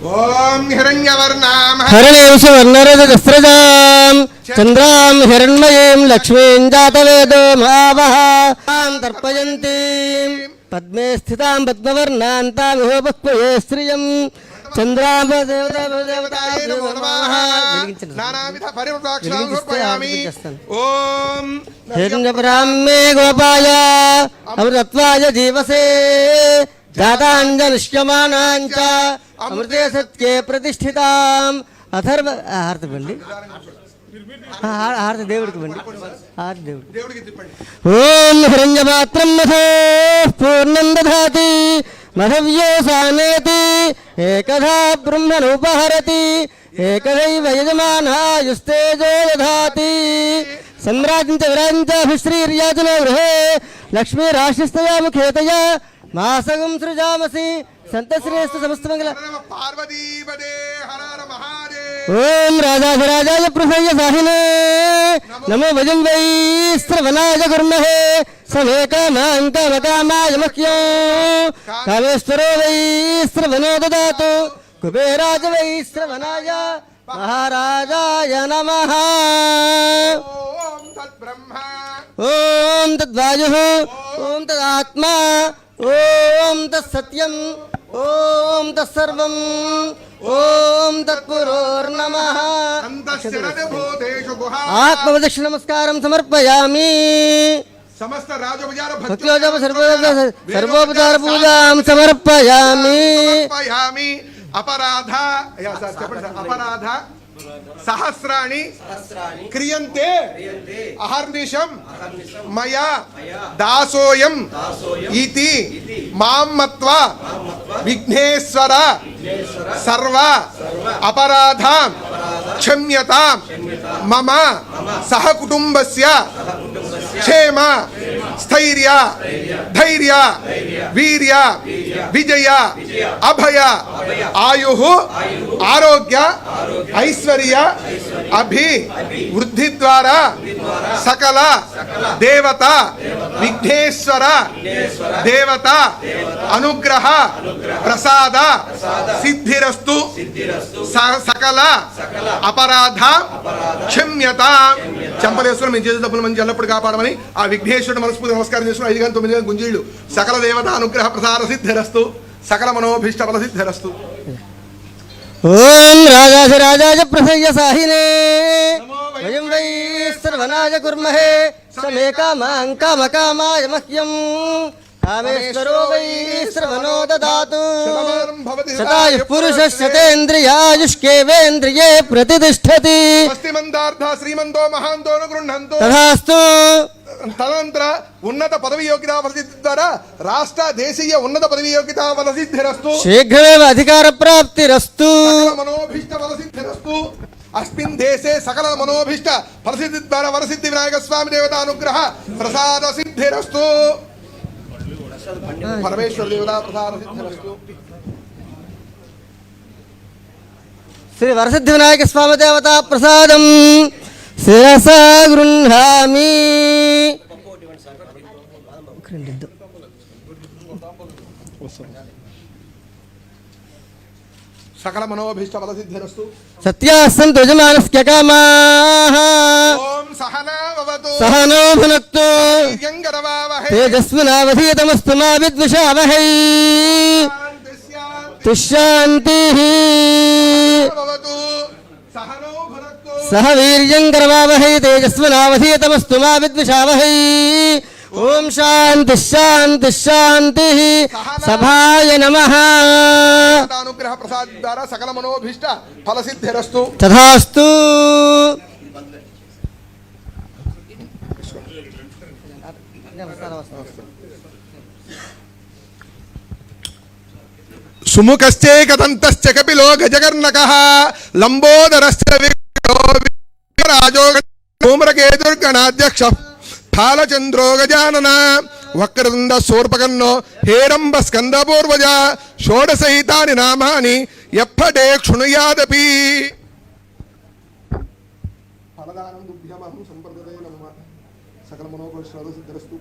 ఓం హిరణ్యవర్ణాం హరిణేశవర్ణరజస్రజాం చంద్రాం హిరణ్మయీం లక్ష్మీం జాతవేదో మహావహాం తర్పయంతి పద్మే స్థితాం పద్మవర్ణాం తామిహ పుష్పయే శ్రియం చంద్రాం హిరణ్యపరామే గోపాయ అమృతత్వాయ జీవసే జాతాంజలిష్యమానాంచ అమృతే సత్యే ప్రతిష్ఠితాం అథర్వ హారతి పండి హారతి దేవుడికి పండి హారతి దేవుడికి. ఓం హిరణ్యపాత్రం మధో పూర్ణం దధాతి మధవ్యోసానేతి ఏకధా బ్రహ్మణోపహరతి ఏకదైవ యజమానాయుస్తేజో దధాతి సమ్రాజ్ఞ విరాజించాభిశ్రీర్యాజన గృహే లక్ష్మీరాశిస్తయా ముఖేతయా మాసగం సృజామసి సంతశ్రేష్ఠ సమస్తమంగళ పార్వతీపదే హర హర మహాదేవ్. ఓం రాజాధిరాజాయ ప్రసయ్య సాహినే నమో భజం వై శ్రవణాయ గుర్మహే సమే కామాయ మహ్యం కామేశ్వరో వై శ్రవణో దదాతు కుబేరాజ వై శ్రవణాయ మహారాజాయ నమః. ఓం తద్బ్రహ్మ ఓం తద్వాయు ఓం తదాత్మా ఓం తత్సత్యం ఓం తత్సర్వం ఓం తత్పురోర్నమః. ఆత్మవదక్ష నమస్కారం సమర్పయామి. సమస్త రాజోపచార భక్తియోజన సర్వోపచార పూజాం సమర్పయామి. అపరాధ అపరాధ సహస్రాణి క్రియంతే అహర్నిశం మయా దాసోయం ఇతి మాం మత్వా విఘ్నేశ్వర సర్వ అపరాధాం క్షమ్యతాం మమ సహకుటుంబస్య క్షేమ స్థైర్య ధైర్య వీర్య విజయ అభయ ఆయుః ఆరోగ్య ఐశ్వర్య అభి వృద్ధి ద్వారా సకల దేవత విఘ్నేశ్వర దేవత అనుగ్రహ ప్రసాద సిద్ధిరస్తు సకల అపరాధ క్షమ్యత. చంపలేశ్వరం మేము చేసే తప్పులు మంచి ఎల్లప్పుడు కాపాడమని ఆ విఘ్నేశ్వరుడు మనస్ఫూర్తి నమస్కారం చేసుకుని 5 గంటలు 9 గంటలు గుంజీళ్ళు సకల దేవత అనుగ్రహ ప్రసాద సిద్ధిరస్తు సకల మనోభీష్ట ఫల సిద్ధిరస్తు. ఓం రాజాధిరాజాయ ప్రసయ్య సాహినే వయం వై శ్రవణాయ కుర్మహే సమే కామాయ మహ్యం కామేశ్వరో వై శ్రవణో దదాతు శతాయుః పురుషः శతేంద్రియాయుష్కేవేంద్రియే ప్రతిష్ఠతి శ్రీమంతో మహాంతో గృహంతో తథాస్తు. తదనంతర ఉన్నత పదవి యోగ్యతా వరసిద్ధి ద్వారా రాష్ట్ర దేశీయ ఉన్నత పదవి యోగ్యతా వరసిద్ధిరస్తు. శీఘ్రమేవ అధికార ప్రాప్తిరస్తు. మనోభీష్ట వరసిద్ధిరస్తు. అస్మిన్ దేశే సకల మనోభీష్ట ఫలసిద్ధి ద్వారా వరసిద్ధి వినాయక స్వామి దేవత అనుగ్రహ ప్రసాద సిద్ధిరస్తు. పరమేశ్వర దేవత ప్రసాద సిద్ధిరస్తు. శ్రీ వరసిద్ధి వినాయక స్వామి దేవత ప్రసాదం శిరసా గృహామి. సకల మనోభీష్ట ఫలసిద్ధిరస్తు. సత్యాస్సంతు యజమానస్య కామాః. ఓం సహనావవతు సహనో భునక్తు వీర్యం కరవావహై తేజస్వినావధీతమస్తు మా విద్విషావహై. శాంతిః. సహనో భునక్తు సహ వీర్యం కరవావహై తేజస్వినావధీతమస్తు మా విద్విషావహై. ఓం శాంతిః శాంతిః శాంతిః. సభాయ నమః. అనుగ్రహ ప్రసాద ద్వారా సకల మనోభీష్ట ఫలసిద్ధిరస్తు. తథాస్తు. సుముఖశ్చేకదంతశ్చ కపిలో గజకర్ణకః లంబోదరశ్చ విరాజో ధూమ్రకేతుర్గణాధ్యక్ష ఫాలచంద్రో గజానన వక్రతుండ శూర్పకర్ణో హేరంబ స్కందపూర్వజ షోడశైతాని నామాని ఎప్పటే క్షుణుయాదపి. ఫలదానం దుభ్యమహం సంప్రదతే నమః. సకల మనోభీష్ట సిద్ధిరస్తు.